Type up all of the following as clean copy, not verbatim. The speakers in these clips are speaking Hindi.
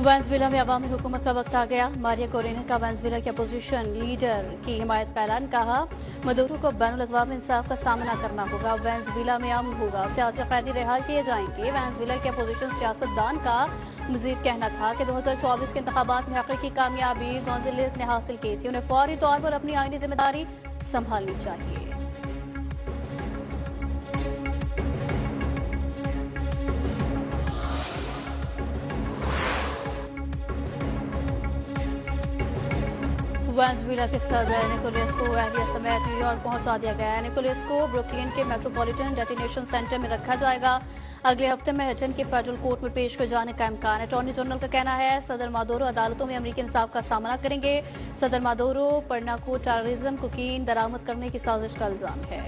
वेनेजुएला में अवामी हुकूमत का वक्त आ गया। मारिया कोरेना का वेनेजुएला के अपोजिशन लीडर की हिमायत का ऐलान। कहा, मदुरो को बैनुल-अक़वामी इंसाफ का सामना करना होगा। वेनेजुएला में अमन होगा, सियासी कैदी रिहा किए जाएंगे। वेनेजुएला के अपोजिशन सियासतदान का मजीद कहना था कि 2024 के इंतखाबात में हकीकी कामयाबी गोंजालेस ने हासिल की थी। उन्हें फौरी तौर पर अपनी आईनी जिम्मेदारी संभालनी चाहिए। वेनेजुएला के सदर निकोलस को एहलिया समेत न्यूयॉर्क पहुंचा दिया गया है। निकोलस को ब्रुकलिन के मेट्रोपॉलिटन डेटिनेशन सेंटर में रखा जाएगा। अगले हफ्ते में हेटन की फेडरल कोर्ट में पेश किए जाने का इम्कान है। अटॉर्नी जनरल का कहना है सदर मादुरो अदालतों में अमरीकी इंसाफ का सामना करेंगे। सदर मादुरो पर नार्को टेररिज्म कोकीन दरामद करने की साजिश का इल्जाम है।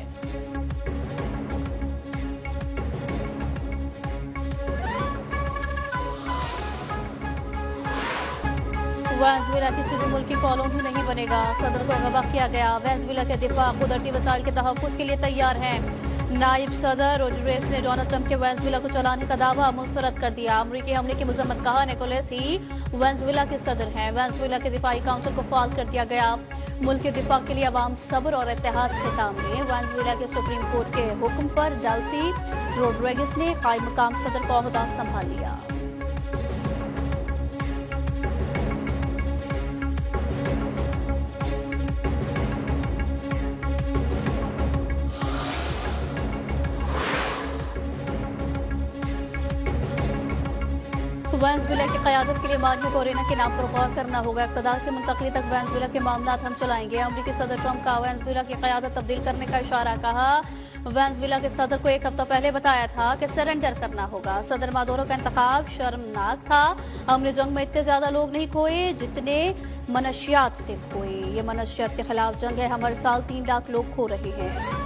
वेनेजुएला किसी भी मुल्क की कॉलोनी नहीं बनेगा, सदर को अगवा किया गया। वेनेजुएला के दिफा कुदरती वसाइल के तहफ़्फ़ुज़ के लिए तैयार हैं। नायब सदर रोड्रिगेज ने डोनाल्ड ट्रंप के वेनेजुएला को चलाने का दावा मुस्तरद कर दिया। अमरीकी हमले की मजम्मत। कहा, निकोलस ही वेनेजुएला के सदर हैं। वेनेजुएला के दिफाई काउंसिल को फाल कर दिया गया। मुल्क के दिफा के लिए अवाम सब्र और इत्तेहाद से काम लें। वेनेजुएला के सुप्रीम कोर्ट के हुक्म पर डेल्सी रोड्रिगेज ने कायम मकाम सदर का ओहदा संभाल लिया। वेनेजुएला की क़यादत के लिए मारिया कोरेना के नाम पर गौर करना होगा। इक़्तिदार की मुंतक़ली तक वेनेजुएला के मामलात हम चलाएंगे। अमरीकी सदर ट्रंप का वेनेजुएला की क़यादत तब्दील करने का इशारा। कहा, वेनेजुएला के सदर को एक हफ्ता पहले बताया था कि सरेंडर करना होगा। सदर मादुरो का इंतखाब शर्मनाक था। हमने जंग में इतने ज्यादा लोग नहीं खोए जितने मनशियात से खोए। ये मनशियात के खिलाफ जंग है। हम हर साल 3 लाख लोग खो रहे हैं।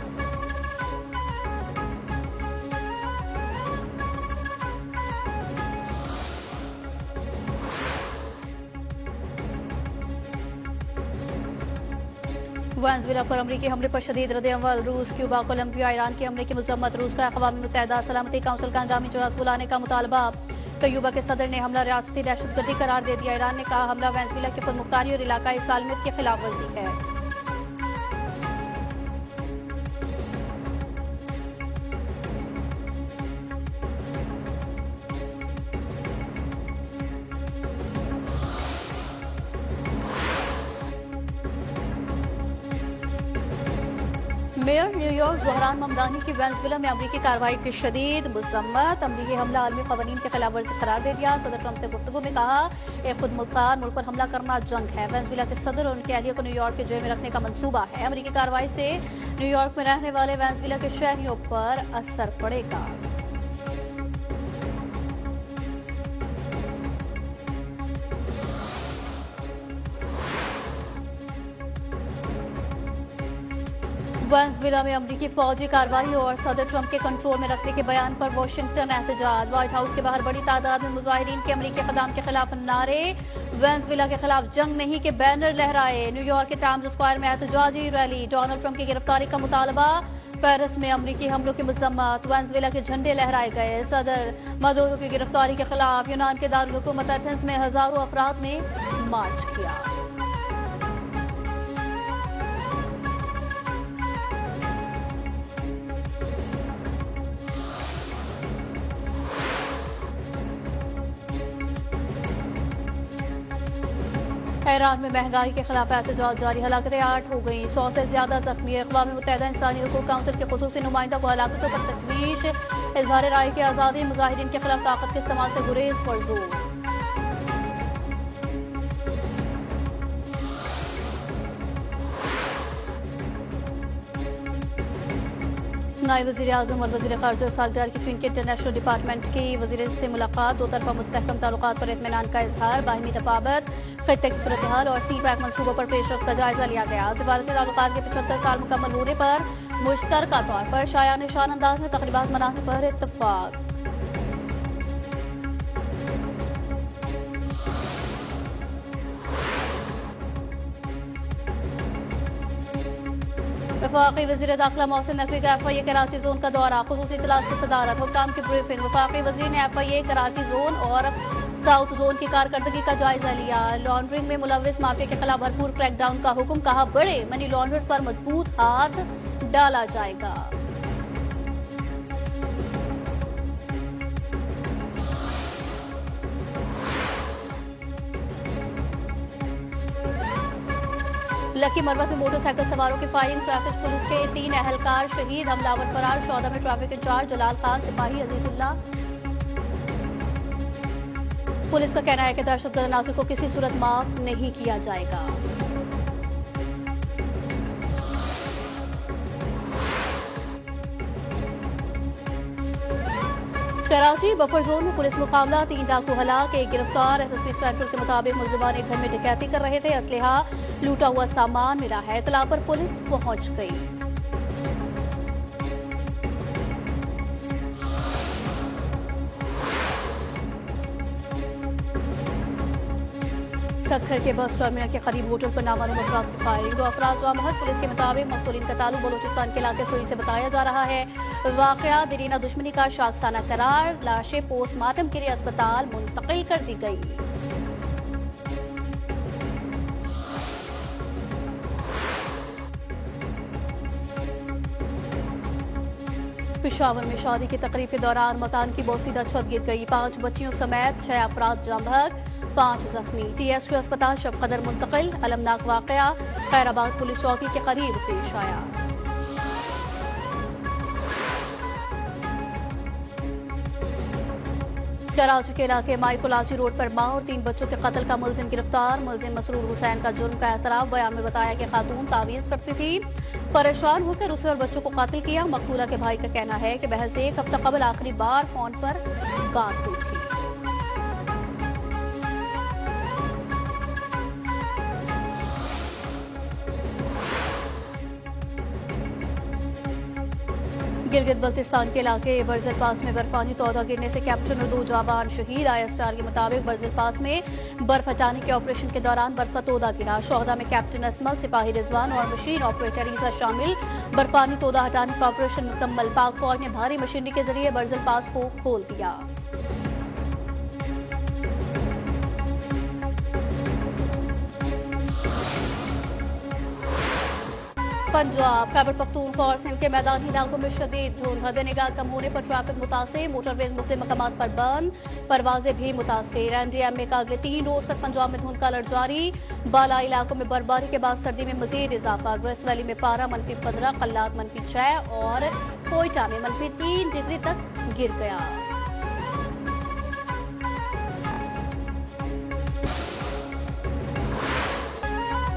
वेनेजुएला पर अमरीकी हमले पर शदीद रद्द-ए-अमल। रूस, क्यूबा, कोलंबिया, ईरान के हमले की मजम्मत। रूस का अक़वाम मुत्तहिदा सलामती काउंसिल का हंगामी इजलास बुलाने का मुतालबा। क्यूबा के सदर ने हमला रियासती दहशतगर्दी करार दे दिया। ईरान ने कहा, हमला वेनेजुएला की खुदमुख्तारी और इलाकाई सालमियत की खिलाफ वर्जी है। मेयर न्यूयॉर्क ज़ोहरान ममदानी की वेनेजुएला में अमरीकी कार्रवाई की शदीद मजम्मत। अमरीकी हमला आलमी क़वानीन के खिलाफ वर्जी करार दे दिया। सदर ट्रंप से गुफ्तगू में कहा, एक खुदमुख्तार मुल्क पर हमला करना जंग है। वेनेजुएला के सदर और उनके अहलिया को न्यूयॉर्क के जेल में रखने का मंसूबा है। अमरीकी कार्रवाई से न्यूयॉर्क में रहने वाले वेनेजुएला के शहरियों पर असर पड़ेगा। वेनेजुएला में अमरीकी फौजी कार्रवाई और सदर ट्रंप के कंट्रोल में रखने के बयान पर वाशिंगटन एहतजाज। व्हाइट हाउस के बाहर बड़ी तादाद में मुजाहिरीन के अमरीकी इक़दाम के खिलाफ नारे। वेनेजुएला के खिलाफ जंग नहीं के बैनर लहराए। न्यूयॉर्क के टाइम्स स्क्वायर में एहतजाजी रैली। डोनाल्ड ट्रंप की गिरफ्तारी का मुतालबा। पेरिस में अमरीकी हमलों की मजम्मत। वेनेजुएला के झंडे लहराए गए। सदर मादुरो की गिरफ्तारी के खिलाफ यूनान के दारुल हुकूमत एथेंस में हजारों अफराद ने मार्च किया। ईरान में महंगाई के खिलाफ एहतजाज जारी। हलाकतें 8 हो गई, 100 से ज्यादा जख्मी। अक़वाम मुत्तहिदा इंसानी हुकूक काउंसिल के ख़ुसूसी नुमाइंदा को हलाकतों पर तशवीश। इज़हार राय की आज़ादी, मुजाहिरीन के खिलाफ ताकत के इस्तेमाल से गुरेज पर जोर। नायब वज़ीर-ए-आज़म और वज़ीर ख़ारिजा सालगिरह की चीन के इंटरनेशनल डिपार्टमेंट की वज़ीर से मुलाकात। दो तरफा मुस्तहकम ताल्लुकात पर इत्मीनान का इजहार। बाहिमी रफाबत, खित्ते की सूरत हाल और सी-पैक मनसूबों पर पेशरफ्त का जायजा लिया गया। सफारती ताल्लुकात के 75 साल मुकम्मल होने पर मुश्तरका तौर पर शायान शान अंदाज में तक़रीबात मनाने पर इत्तफ़ाक़। वफाकी वज़ीर दाखिला मोहसिन नकवी का FIA कराची जोन का दौरा। ख़ुसूसी इतलात की सदारत। हुक्काम की ब्रीफिंग। वफाकी वज़ीर ने FIA कराची जोन और साउथ जोन की कारकर्दगी का जायजा लिया। लॉन्ड्रिंग में मुलविस माफिया के खिलाफ भरपूर क्रैकडाउन का हुक्म, कहा बड़े मनी लॉन्ड्रर्स पर मजबूत हाथ डाला जाएगा। लकी मरवत में मोटरसाइकिल सवारों की फायरिंग, ट्रैफिक पुलिस के 3 अहलकार शहीद, हमलावर फरार। शौदा में ट्रैफिक इंचार्ज जलाल खान, सिपाही अजीजुल्लाह। पुलिस का कहना है कि दहशतगर्द अनासर को किसी सूरत माफ नहीं किया जाएगा। कराची बफर जोन में पुलिस मुकाबला, 3 डाकू हलाक, 1 गिरफ्तार। एसएसपी सेंट्रल के मुताबिक मुलजिमान एक घर में डकैती कर रहे थे, असलहा लूटा हुआ सामान मिला है। इतला पर पुलिस पहुंच गई। सखर के बस टर्मिनल के करीब होटल पर नामालूम अफराद की फायरिंग, 2 अफराद जाम। पुलिस के मुताबिक मकतूलिन का ताल्लुक बलूचिस्तान के इलाके सोई से बताया जा रहा है। वाकया दरीना दुश्मनी का शाखसाना करार, लाशें पोस्टमार्टम के लिए अस्पताल मुंतकिल कर दी गई। पेशावर में शादी की तकरीब के दौरान मकान की बोसीदा छत गिर गई, 5 बच्चियों समेत 6 अफराद जाम बहक, 5 जख्मी। TSU अस्पताल शबकदर मुंतकिल। अलमनाक वाकया खैराबाद पुलिस चौकी के करीब पेश आया। कराची के इलाके माइकोलाची रोड पर मां और 3 बच्चों के कत्ल का मुलजिम गिरफ्तार। मुलजिम मसरूर हुसैन का जुर्म का एतराफ, बयान में बताया कि खातून तावीज करती थी, परेशान होकर उसे और बच्चों को कत्ल किया। मकतूला के भाई का कहना है कि महज 1 हफ्ता कबल आखिरी बार फोन पर बात हुई थी। गिलगित बल्तिस्तान के इलाके बर्जिल पास में बर्फानी तौदा गिरने से कैप्टन और 2 जवान शहीद। ISPR के मुताबिक बर्जिल पास में बर्फ हटाने के ऑपरेशन के दौरान बर्फ का तोदा गिरा। शोहदा में कैप्टन असमल, सिपाही रिजवान और मशीन ऑपरेटर ईसा शामिल। बर्फानी तोदा हटाने का ऑपरेशन मुकम्मल, पाक फौज ने भारी मशीनरी के जरिए बर्जिल पास को खोल दिया। पंजाब खैबर पख्तूनख्वा और सिंध के मैदानी इलाकों में शदीद धुंध, हद निगाह कम होने पर ट्रैफिक मुतासिर, मोटरवेज मुख्तलिफ मकामात पर बंद, परवाजें भी मुतासिर। NDMA का अगले 3 रोज तक पंजाब में धुंध का अलर्ट जारी। बाला इलाकों में बर्फबारी के बाद सर्दी में मजीद इजाफा, ग्रेस्ट वैली में पारा -15, कल्लात -6 और कोयटा में -3 डिग्री तक गिर गया।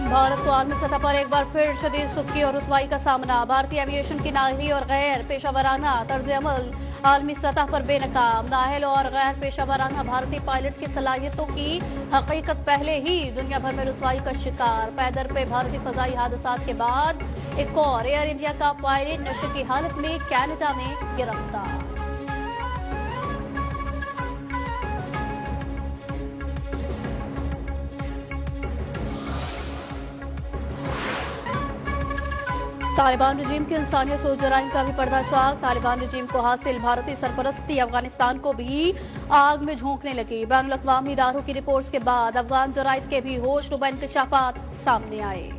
भारत को आलमी सतह पर एक बार फिर शदीद सुख्ती और रुसवाई का सामना। भारतीय एविएशन की नाहली और गैर पेशावराना तर्ज अमल आलमी सतह पर बेनकाब। नाहल और गैर पेशावराना भारतीय पायलट्स की सलाहियतों की हकीकत पहले ही दुनिया भर में रुसवाई का शिकार। पैदर पे भारतीय फजाई हादसात के बाद एक और एयर इंडिया का पायलट नशे की हालत में कनाडा में गिरफ्तार। तालिबान रजीम की इंसानियत सोच जराइम का भी पर्दाचार। तालिबान रजीम को हासिल भारतीय सरपरस्ती अफगानिस्तान को भी आग में झोंकने लगी। बैनुल अक़वामी इदारों की रिपोर्ट्स के बाद अफगान जराइद के भी होशरुबा इंकशाफात सामने आए।